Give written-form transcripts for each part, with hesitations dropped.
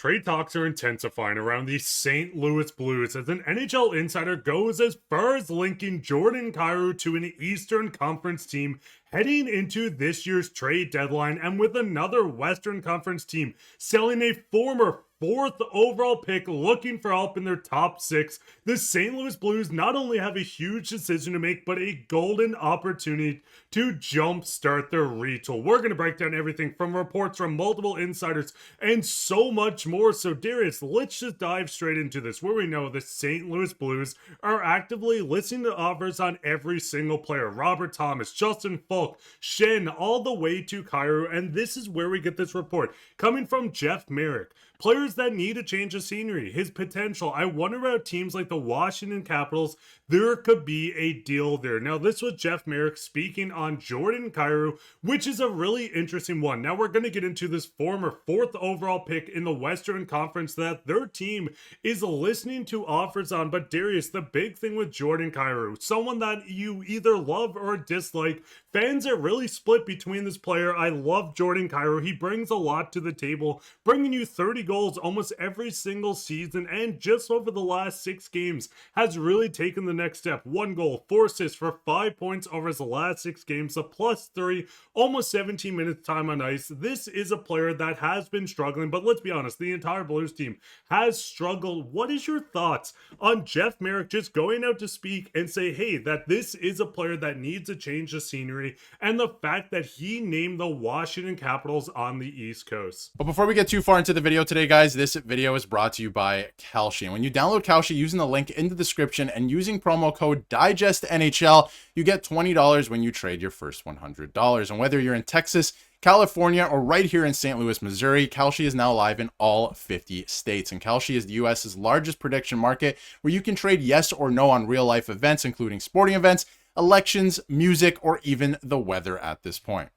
Trade talks are intensifying around the St. Louis Blues as an NHL insider goes as far as linking Jordan Kyrou to an Eastern Conference team heading into this year's trade deadline, and with another Western Conference team selling a former fourth overall pick looking for help in their top six. The St. Louis Blues not only have a huge decision to make, but a golden opportunity to jumpstart their retool. We're going to break down everything from reports from multiple insiders and so much more. So Darius, let's just dive straight into this, where we know the St. Louis Blues are actively listening to offers on every single player. Robert Thomas, Justin Falk, Shen, all the way to Kyrou. And this is where we get this report coming from Jeff Merrick. Players that need a change of scenery, his potential. I wonder about teams like the Washington Capitals. There could be a deal there. Now, this was Jeff Merrick speaking on Jordan Kyrou, which is a really interesting one. Now, we're going to get into this former fourth overall pick in the Western Conference that their team is listening to offers on. But Darius, the big thing with Jordan Kyrou, someone that you either love or dislike, fans are really split between this player. I love Jordan Kyrou. He brings a lot to the table, bringing you 30 goals almost every single season, and just over the last 6 games has really taken the next step. 1 goal, 4 assists for 5 points over his last 6 games, a +3, almost 17 minutes time on ice. This is a player that has been struggling, but let's be honest, the entire Blues team has struggled. What is your thoughts on Jeff Merrick just going out to speak and say, hey, that this is a player that needs a change of scenery, and the fact that he named the Washington Capitals on the East Coast? But before we get too far into the video today, guys, this video is brought to you by Kalshi. And when you download Kalshi using the link in the description and using promo code DIGESTNHL, you get $20 when you trade your first $100. And whether you're in Texas, California, or right here in St. Louis, Missouri, Kalshi is now live in all 50 states. And Kalshi is the US's largest prediction market where you can trade yes or no on real life events, including sporting events, elections, music, or even the weather at this point.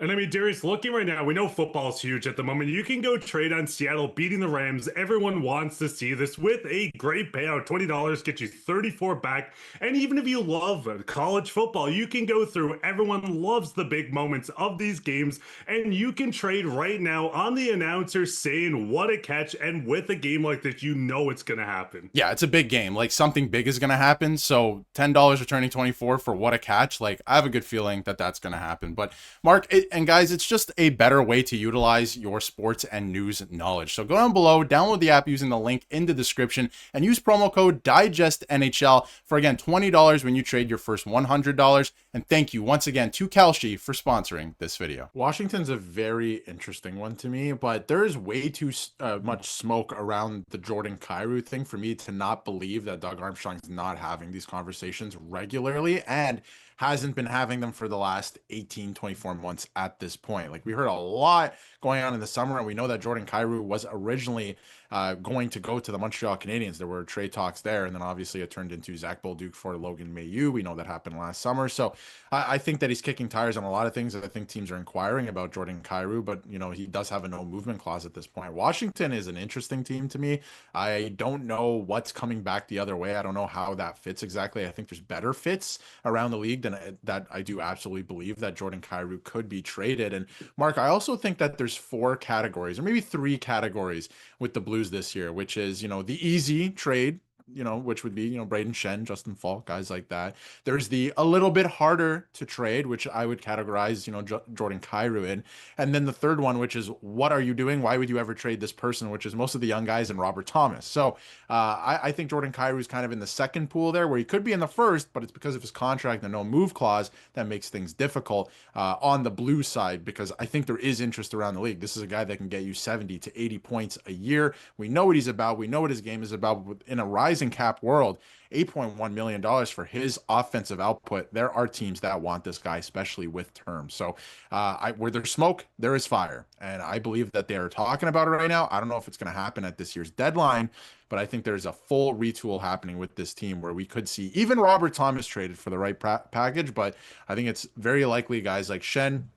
And I mean, Darius, looking right now, we know football is huge at the moment. You can go trade on Seattle beating the Rams. Everyone wants to see this with a great payout. $20 gets you 34 back. And even if you love college football, you can go through. Everyone loves the big moments of these games. And you can trade right now on the announcer saying what a catch. And with a game like this, you know it's going to happen. Yeah, it's a big game. Like, something big is going to happen. So $10 returning 24 for what a catch. Like, I have a good feeling that that's going to happen. But Mark, and guys, it's just a better way to utilize your sports and news knowledge. So go down below, download the app using the link in the description, and use promo code DIGESTNHL for, again, $20 when you trade your first $100. And thank you once again to Kalshi for sponsoring this video. Washington's a very interesting one to me, but there is way too much smoke around the Jordan Kyrou thing for me to not believe that Doug Armstrong's not having these conversations regularly and hasn't been having them for the last 18, 24 months at this point. Like, we heard a lot going on in the summer, and we know that Jordan Kyrou was originally going to go to the Montreal Canadiens. There were trade talks there, and then obviously it turned into Zach Bolduc for Logan Mailloux. We know that happened last summer. So I think that he's kicking tires on a lot of things. I think teams are inquiring about Jordan Kyrou, but, you know, he does have a no movement clause at this point. Washington is an interesting team to me. I don't know what's coming back the other way. I don't know how that fits exactly. I think there's better fits around the league than that. I do absolutely believe that Jordan Kyrou could be traded. And Mark, I also think that there's 4 categories, or maybe 3 categories with the Blues this year, which is, you know, the easy trade, you know, which would be, you know, Braden Shen, Justin Falk, guys like that. There's the a little bit harder to trade, which I would categorize, you know, Jordan Kyrou in. And then the third one, which is, what are you doing? Why would you ever trade this person? Which is most of the young guys and Robert Thomas. So I think Jordan Kyrou is kind of in the second pool there, where he could be in the first, but it's because of his contract and no move clause that makes things difficult on the Blues side, because I think there is interest around the league. This is a guy that can get you 70 to 80 points a year. We know what he's about. We know what his game is about. In a rising cap world, $8.1 million for his offensive output. There are teams that want this guy, especially with terms. So where there's smoke, there is fire. And I believe that they are talking about it right now. I don't know if it's going to happen at this year's deadline, but I think there's a full retool happening with this team where we could see even Robert Thomas traded for the right package. But I think it's very likely guys like Shen,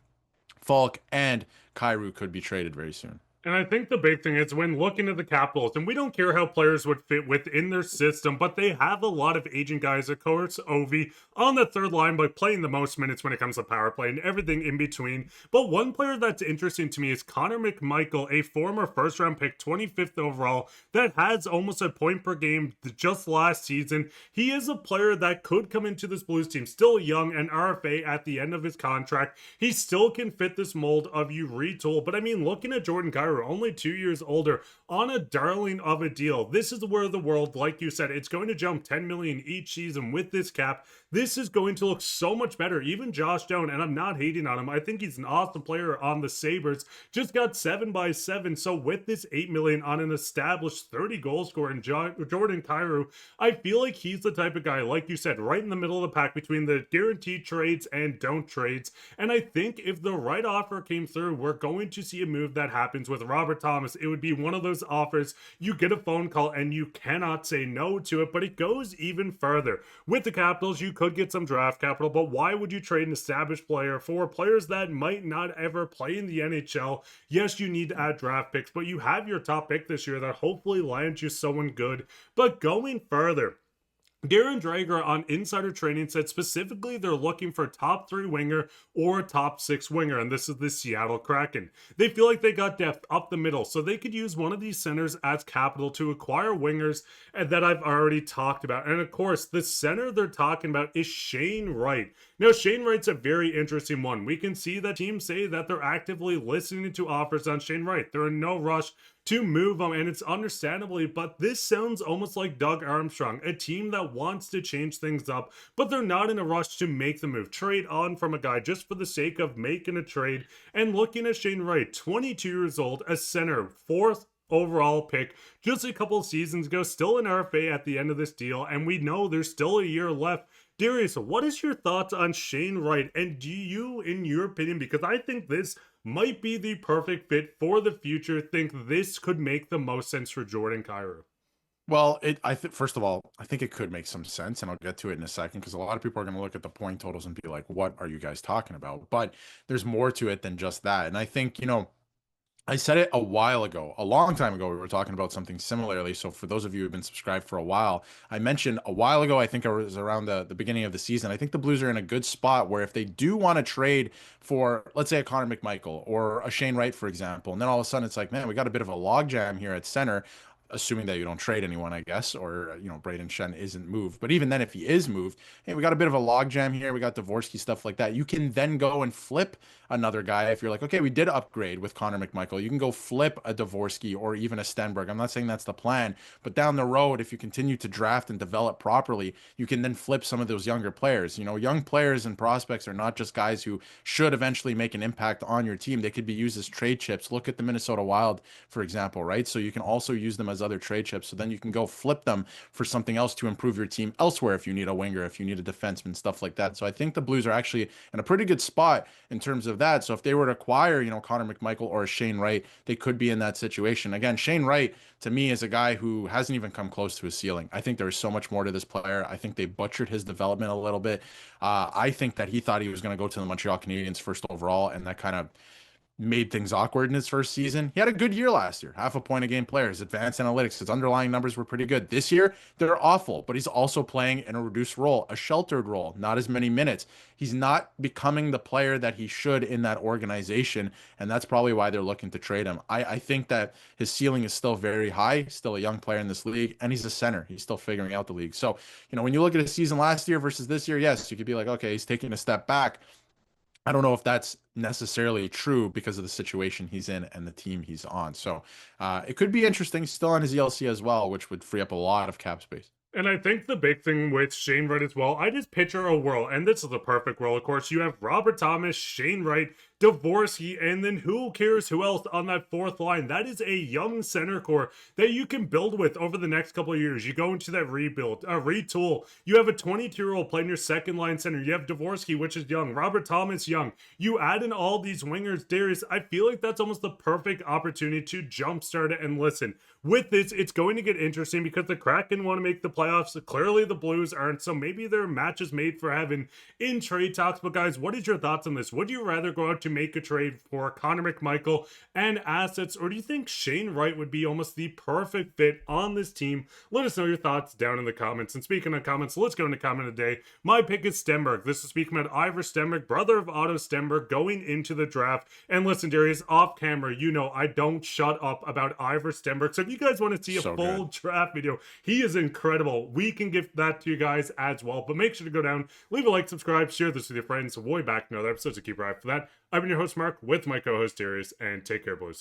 Falk, and Kyrou could be traded very soon. And I think the big thing is when looking at the Capitals, and we don't care how players would fit within their system, but they have a lot of aging guys, of course, Ovi on the third line, by playing the most minutes when it comes to power play and everything in between. But one player that's interesting to me is Connor McMichael, a former first round pick, 25th overall, that has almost a point per game just last season. He is a player that could come into this Blues team, still young and RFA at the end of his contract. He still can fit this mold of you retool, but I mean, looking at Jordan Kyrou, only 2 years older, on a darling of a deal. This is where the world, like you said, it's going to jump 10 million each season with this cap. This is going to look so much better. Even Josh Doan, and I'm not hating on him, I think he's an awesome player on the Sabres, just got 7x7. So with this 8 million on an established 30 goal scorer in Jordan Kyrou, I feel like he's the type of guy, like you said, right in the middle of the pack between the guaranteed trades and don't trades. And I think if the right offer came through, we're going to see a move that happens with Robert Thomas. It would be one of those offers you get a phone call and you cannot say no to it. But it goes even further. With the Capitals, you could get some draft capital, but why would you trade an established player for players that might not ever play in the NHL? Yes, you need to add draft picks, but you have your top pick this year that hopefully lands you someone good. But going further, Darren Drager on Insider Trading said specifically they're looking for top 3 winger or top 6 winger, and this is the Seattle Kraken. They feel like they got depth up the middle, so they could use one of these centers as capital to acquire wingers that I've already talked about. And of course, the center they're talking about is Shane Wright. Now, Shane Wright's a very interesting one. We can see that teams say that they're actively listening to offers on Shane Wright. They're in no rush to move him, and it's understandably, but this sounds almost like Doug Armstrong, a team that wants to change things up, but they're not in a rush to make the move. Trade on from a guy just for the sake of making a trade. And looking at Shane Wright, 22 years old, a center, 4th overall pick just a couple of seasons ago, still an RFA at the end of this deal, and we know there's still a year left. Darius, what is your thoughts on Shane Wright? And do you, in your opinion, because I think this might be the perfect fit for the future, think this could make the most sense for Jordan Kyrou? Well, first of all, I think it could make some sense, and I'll get to it in a second because a lot of people are going to look at the point totals and be like, "What are you guys talking about?" But there's more to it than just that, and I think I said it a while ago, a long time ago. We were talking about something similarly. So for those of you who've been subscribed for a while, I mentioned a while ago, I think it was around the beginning of the season. I think the Blues are in a good spot where if they do want to trade for, let's say, a Connor McMichael or a Shane Wright, for example, and then all of a sudden it's like, man, we got a bit of a logjam here at center. Assuming that you don't trade anyone, I guess, or Braden Shen isn't moved. But even then, if he is moved, hey, we got a bit of a logjam here. We got Dvorsky, stuff like that. You can then go and flip another guy if you're like, okay, we did upgrade with Connor McMichael. You can go flip a Dvorsky or even a Stenberg. I'm not saying that's the plan, but down the road, if you continue to draft and develop properly, you can then flip some of those younger players. Young players and prospects are not just guys who should eventually make an impact on your team. They could be used as trade chips. Look at the Minnesota Wild, for example, right? So you can also use them as other trade chips. So then you can go flip them for something else to improve your team elsewhere if you need a winger, if you need a defenseman, stuff like that. So I think the Blues are actually in a pretty good spot in terms of that. So if they were to acquire, Connor McMichael or a Shane Wright, they could be in that situation. Again, Shane Wright, to me, is a guy who hasn't even come close to his ceiling. I think there's so much more to this player. I think they butchered his development a little bit. I think that he thought he was going to go to the Montreal Canadiens first overall, and that kind of made things awkward in his first season. He had a good year last year, half a point a game player. His advanced analytics, his underlying numbers were pretty good. This year, they're awful, but he's also playing in a reduced role, a sheltered role, not as many minutes. He's not becoming the player that he should in that organization, and that's probably why they're looking to trade him. I think that his ceiling is still very high, still a young player in this league, and he's a center. He's still figuring out the league. So, when you look at his season last year versus this year, yes, you could be like, okay, he's taking a step back. I don't know if that's necessarily true because of the situation he's in and the team he's on. So it could be interesting. Still on his ELC as well, which would free up a lot of cap space. And I think the big thing with Shane Wright as well, I just picture a world, and this is the perfect world, of course. You have Robert Thomas, Shane Wright, Dvorsky, and then who cares who else on that 4th line? That is a young center core that you can build with over the next couple of years. You go into that retool. You have a 22-year-old playing your 2nd line center. You have Dvorsky, which is young. Robert Thomas, young. You add in all these wingers, Darius. I feel like that's almost the perfect opportunity to jumpstart it. And listen, with this, it's going to get interesting because the Kraken want to make the playoffs. Clearly, the Blues aren't, so maybe their match is made for heaven in trade talks. But guys, what is your thoughts on this? Would you rather go out to make a trade for Connor McMichael and assets, or do you think Shane Wright would be almost the perfect fit on this team? Let us know your thoughts down in the comments. And speaking of comments, let's go into comment of the day. My pick is Stenberg. This is speaking about Ivor Stenberg, brother of Otto Stenberg, going into the draft. And listen, Darius, off camera, you know I don't shut up about Ivor Stenberg. So if you guys want to see a full draft video, he is incredible. We can give that to you guys as well. But make sure to go down, leave a like, subscribe, share this with your friends. We'll be back in another episode, so keep your eye for that. I've been your host, Mark, with my co-host, Darius, and take care, boys.